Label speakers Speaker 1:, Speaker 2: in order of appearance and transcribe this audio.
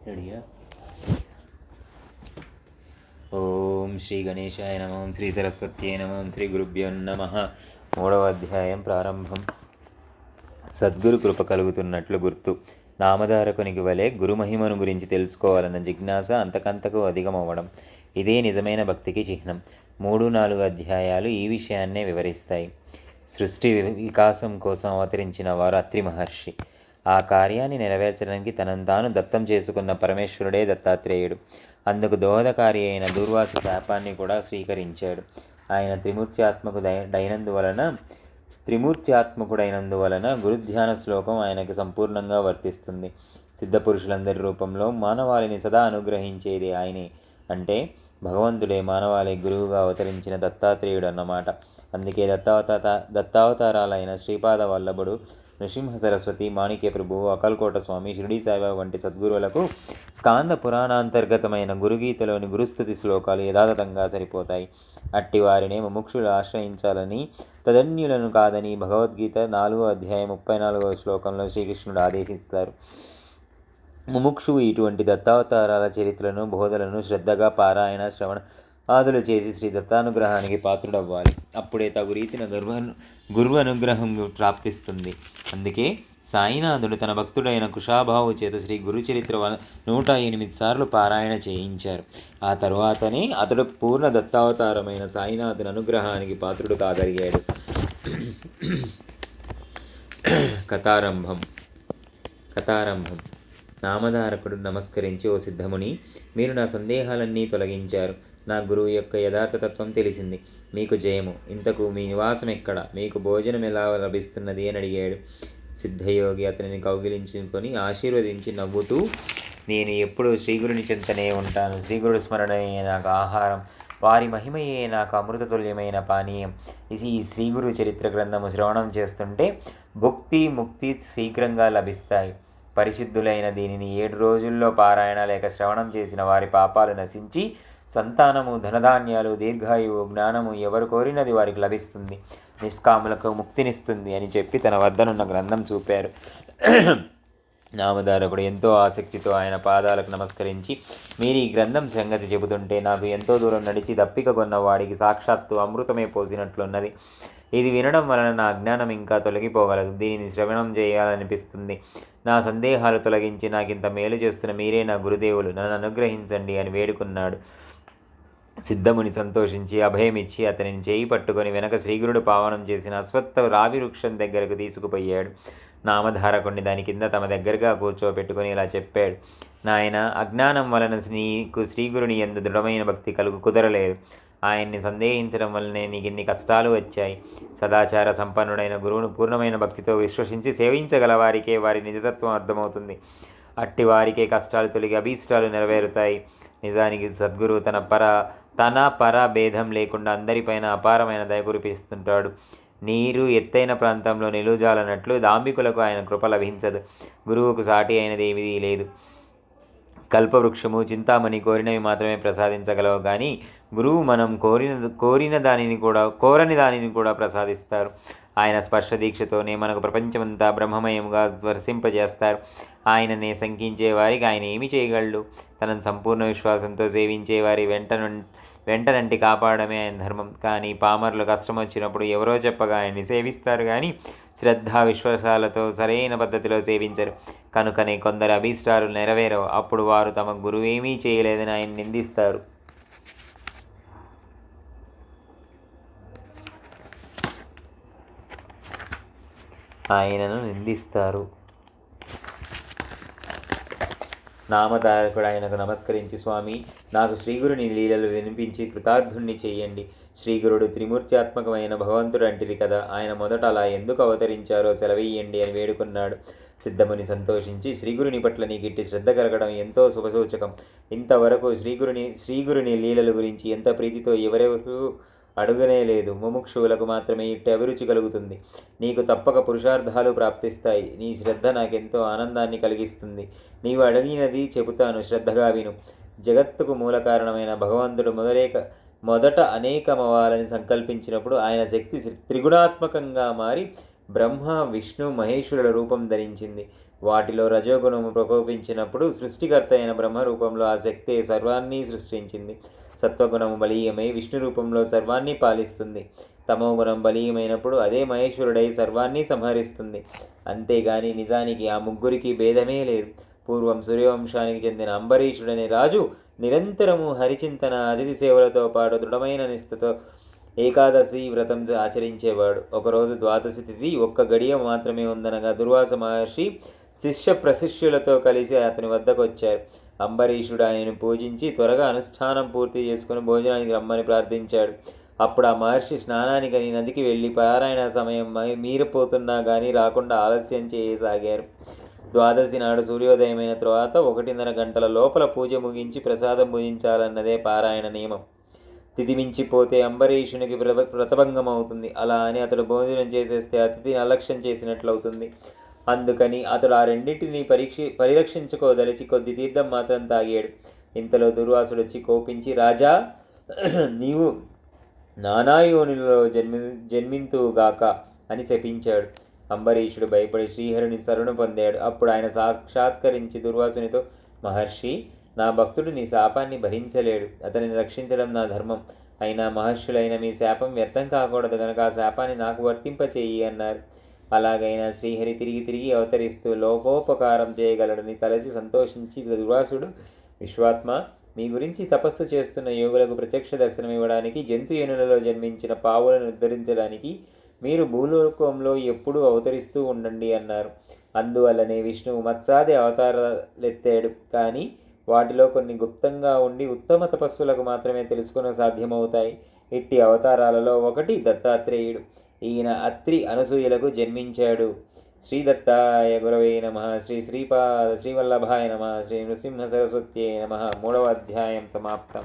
Speaker 1: రెడీయా? ఓం శ్రీ గణేశాయ నమః, ఓం శ్రీ సరస్వత్యై నమః, ఓం శ్రీ గురుభ్యో నమః. 3వ అధ్యాయం ప్రారంభం. సద్గురు కృప కలుగుతున్నట్లు గుర్తు. నామధారకునికి వలె గురుమహిమను గురించి తెలుసుకోవాలన్న జిజ్ఞాస అంతకంతకు అధికమవ్వడం, ఇదే నిజమైన భక్తికి చిహ్నం. 3-4 అధ్యాయాలు ఈ విషయాన్నే వివరిస్తాయి. సృష్టి వికాసం కోసం అవతరించిన వారు అత్రి మహర్షి. ఆ కార్యాన్ని నెరవేర్చడానికి తనను తాను దత్తం చేసుకున్న పరమేశ్వరుడే దత్తాత్రేయుడు. అందుకు దోహదకారి అయిన దూర్వాస శాపాన్ని కూడా స్వీకరించాడు. ఆయన త్రిమూర్త్యాత్మకుడైనందువలన గురుధ్యాన శ్లోకం ఆయనకు సంపూర్ణంగా వర్తిస్తుంది. సిద్ధపురుషులందరి రూపంలో మానవాళిని సదా అనుగ్రహించేది ఆయనే. అంటే భగవంతుడే మానవాళి గురువుగా అవతరించిన దత్తాత్రేయుడు అన్నమాట. అందుకే దత్తావతారాలైన శ్రీపాద వల్లభుడు, నృసింహ సరస్వతి, మాణిక్య ప్రభువు, అకల్కోట స్వామి, షిరిడీ సాయిబాబా వంటి సద్గురువులకు స్కాంద పురాణాంతర్గతమైన గురుగీతలోని గురుస్థుతి శ్లోకాలు యథాతథంగా సరిపోతాయి. అట్టి వారినే ముముక్షులు ఆశ్రయించాలని, తదన్యులను కాదని భగవద్గీత 4వ అధ్యాయం 34వ శ్లోకంలో శ్రీకృష్ణుడు ఆదేశిస్తారు. ముముక్షువు ఇటువంటి దత్తావతారాల చరిత్రలను, బోధలను శ్రద్ధగా పారాయణ, శ్రవణ ఆదులు చేసి శ్రీ దత్తానుగ్రహానికి పాత్రుడవ్వాలి. అప్పుడే తగు రీతిన గురువు అనుగ్రహం ప్రాప్తిస్తుంది. అందుకే సాయినాథుడు తన భక్తుడైన కుషాభావు చేత శ్రీ గురుచరిత్ర 108 సార్లు పారాయణ చేయించారు. ఆ తరువాతనే అతడు పూర్ణ దత్తావతారమైన సాయినాథుని అనుగ్రహానికి పాత్రుడు కాగలిగాడు. కథారంభం. నామధారకుడు నమస్కరించి, ఓ సిద్ధముని, మీరు నా సందేహాలన్నీ తొలగించారు. నా గురువు యొక్క యథార్థతత్వం తెలిసింది. మీకు జయము. ఇంతకు మీ నివాసం ఎక్కడ? మీకు భోజనం ఎలా లభిస్తున్నది అని అడిగాడు. సిద్ధయోగి అతనిని కౌగిలించుకొని ఆశీర్వదించి నవ్వుతూ, నేను ఎప్పుడూ శ్రీగురుని చెంతనే ఉంటాను. శ్రీగురుడు స్మరణయే నాకు ఆహారం, వారి మహిమయే నాకు అమృతతుల్యమైన పానీయం. ఈ శ్రీగురు చరిత్ర గ్రంథము శ్రవణం చేస్తుంటే భుక్తి ముక్తి శీఘ్రంగా లభిస్తాయి. పరిశుద్ధులైన దీనిని 7 రోజుల్లో పారాయణ లేక శ్రవణం చేసిన వారి పాపాలు నశించి సంతానము, ధనధాన్యాలు, దీర్ఘాయువు, జ్ఞానము ఎవరు కోరినది వారికి లభిస్తుంది. నిష్కాములకు ముక్తినిస్తుంది అని చెప్పి తన వద్దనున్న గ్రంథం చూపారు. నామధారకుడు ఎంతో ఆసక్తితో ఆయన పాదాలకు నమస్కరించి, మీరు ఈ గ్రంథం సంగతి చెబుతుంటే నాకు ఎంతో దూరం నడిచి దప్పిక కొన్నవాడికి సాక్షాత్తు అమృతమే పోసినట్లున్నది. ఇది వినడం వలన నా అజ్ఞానం ఇంకా తొలగిపోగలదు. దీనిని శ్రవణం చేయాలనిపిస్తుంది. నా సందేహాలు తొలగించి నాకింత మేలు చేస్తున్న మీరే నా గురుదేవులు, నన్ను అనుగ్రహించండి అని వేడుకున్నాడు. సిద్ధముని సంతోషించి అభయమిచ్చి అతనిని చేయి పట్టుకొని వెనక శ్రీగురుడు పావనం చేసిన అశ్వత్థ రావి వృక్షం దగ్గరకు తీసుకుపోయాడు. నామధారకుడిని దాని కింద తమ దగ్గరగా కూర్చోబెట్టుకొని ఇలా చెప్పాడు. నాయన, అజ్ఞానం వలన నీకు శ్రీగురుని యందు దృఢమైన భక్తి కుదరలేదు. ఆయన్ని సందేహించడం వల్లనే నీకు ఇన్ని కష్టాలు వచ్చాయి. సదాచార సంపన్నుడైన గురువును పూర్ణమైన భక్తితో విశ్వసించి సేవించగల వారికే వారి నిజతత్వం అర్థమవుతుంది. అట్టి వారికే కష్టాలు తొలగి అభీష్టాలు నెరవేరుతాయి. నిజానికి సద్గురువు తన పర భేదం లేకుండా అందరిపైన అపారమైన దయ కురిపిస్తుంటాడు. నీరు ఎత్తైన ప్రాంతంలో నిలువజాలనట్లు దాంభికులకు ఆయన కృప లభించదు. గురువుకు సాటి అయినది ఏమీ లేదు. కల్పవృక్షము, చింతామణి కోరినవి మాత్రమే ప్రసాదించగలవు, కానీ గురువు మనం కోరని దానిని కూడా ప్రసాదిస్తారు. ఆయన స్పర్శ దీక్షతోనే మనకు ప్రపంచమంతా బ్రహ్మమయంగా వర్షింపజేస్తారు. ఆయననే శంకించే వారికి ఆయన ఏమి చేయగలడు? తనను సంపూర్ణ విశ్వాసంతో సేవించే వారి వెంటనంటి కాపాడమే ఆయన ధర్మం. కానీ పామరులు కష్టం వచ్చినప్పుడు ఎవరో చెప్పగా ఆయన్ని సేవిస్తారు, కానీ శ్రద్ధ విశ్వాసాలతో సరైన పద్ధతిలో సేవించరు. కనుకనే కొందరు అభీష్టాలు నెరవేరవు. అప్పుడు వారు తమ గురువేమీ చేయలేదని ఆయన నిందిస్తారు. నామధారకుడు ఆయనకు నమస్కరించి, స్వామి, నాకు శ్రీగురుని లీలలు వినిపించి కృతార్థుణ్ణి చెయ్యండి. శ్రీగురుడు త్రిమూర్త్యాత్మకమైన భగవంతుడు అంటిరి కదా, ఆయన మొదట అలా ఎందుకు అవతరించారో సెలవీయండి అని వేడుకున్నాడు. సిద్ధముని సంతోషించి, శ్రీగురుని పట్ల నీకిట్టి శ్రద్ధ కలగడం ఎంతో శుభసూచకం. ఇంతవరకు శ్రీగురుని లీలల గురించి ఎంత ప్రీతితో ఎవరెవరు అడుగనే లేదు. ముముక్షువులకు మాత్రమే ఇట్టి అభిరుచి కలుగుతుంది. నీకు తప్పక పురుషార్థాలు ప్రాప్తిస్తాయి. నీ శ్రద్ధ నాకెంతో ఆనందాన్ని కలిగిస్తుంది. నీవు అడిగినది చెబుతాను, శ్రద్ధగా విను. జగత్తుకు మూల కారణమైన భగవంతుడు మొదట అనేకమవ్వాలని సంకల్పించినప్పుడు ఆయన శక్తి త్రిగుణాత్మకంగా మారి బ్రహ్మ, విష్ణు, మహేశ్వరుల రూపం ధరించింది. వాటిలో రజోగుణము ప్రకోపించినప్పుడు సృష్టికర్త అయిన బ్రహ్మ రూపంలో ఆ శక్తే సర్వాన్ని సృష్టించింది. సత్వగుణము బలీయమై విష్ణు రూపంలో సర్వాన్ని పాలిస్తుంది. తమోగుణం బలీయమైనప్పుడు అదే మహేశ్వరుడై సర్వాన్ని సంహరిస్తుంది. అంతేగాని నిజానికి ఆ ముగ్గురికి భేదమే లేదు. పూర్వం సూర్యవంశానికి చెందిన అంబరీషుడనే రాజు నిరంతరము హరిచింతన అతిథి సేవలతో పాటు దృఢమైన నిష్ఠతో ఏకాదశి వ్రతం ఆచరించేవాడు. ఒకరోజు ద్వాదశి తిథి ఒక్క గడియ మాత్రమే ఉందనగా దుర్వాస మహర్షి శిష్య ప్రశిష్యులతో కలిసి అతని వద్దకు వచ్చారు. అంబరీషుడు ఆయనను పూజించి త్వరగా అనుష్ఠానం పూర్తి చేసుకుని భోజనానికి రమ్మని ప్రార్థించాడు. అప్పుడు ఆ మహర్షి స్నానానికని నదికి వెళ్ళి పారాయణ సమయం మీరిపోతున్నా కానీ రాకుండా ఆలస్యం చేయసాగారు. ద్వాదశి నాడు సూర్యోదయమైన తర్వాత 1:30 గంటల లోపల పూజ ముగించి ప్రసాదం భుజించాలన్నదే పారాయణ నియమం. తిథి మించిపోతే అంబరీషునికి వ్రతభంగం అవుతుంది. అలా అని అతడు భోజనం చేసేస్తే అతిథిని అలక్ష్యం చేసినట్లవుతుంది. అందుకని అతడు ఆ రెండింటిని పరిరక్షించుకోదలిచి కొద్ది తీర్థం మాత్రం తాగాడు. ఇంతలో దుర్వాసుడు వచ్చి కోపించి, రాజా, నీవు నానాయోనిలో జన్మింతువుగాక అని శపించాడు. అంబరీషుడు భయపడి శ్రీహరిని శరణు పొందాడు. అప్పుడు ఆయన సాక్షాత్కరించి దుర్వాసునితో, మహర్షి, నా భక్తుడు నీ శాపాన్ని భరించలేడు. అతనిని రక్షించడం నా ధర్మం. అయినా మహర్షులైన మీ శాపం వ్యర్థం కాకూడదు కనుక ఆ శాపాన్ని నాకు వర్తింపచేయి అన్నారు. అలాగైనా శ్రీహరి తిరిగి తిరిగి అవతరిస్తూ లోకోపకారం చేయగలడని తలచి సంతోషించి దుర్వాసుడు, విశ్వాత్మ, మీ గురించి తపస్సు చేస్తున్న యోగులకు ప్రత్యక్ష దర్శనం ఇవ్వడానికి, జంతు యోనులలో జన్మించిన పావులను ఉద్ధరించడానికి మీరు భూలోకంలో ఎప్పుడూ అవతరిస్తూ ఉండండి అన్నారు. అందువల్లనే విష్ణువు మత్సాది అవతారాలెత్తాడు. కానీ వాటిలో కొన్ని గుప్తంగా ఉండి ఉత్తమ తపస్సులకు మాత్రమే తెలుసుకున్న సాధ్యమవుతాయి. ఇట్టి అవతారాలలో ఒకటి దత్తాత్రేయుడు. ఈయన అత్రి అనసూయలకు జన్మించాడు. శ్రీ దత్తాయ గురవే నమః. శ్రీవల్లభాయ నమః. శ్రీ నృసింహ సరస్వత్యై నమః. 3వ అధ్యాయం సమాప్తం.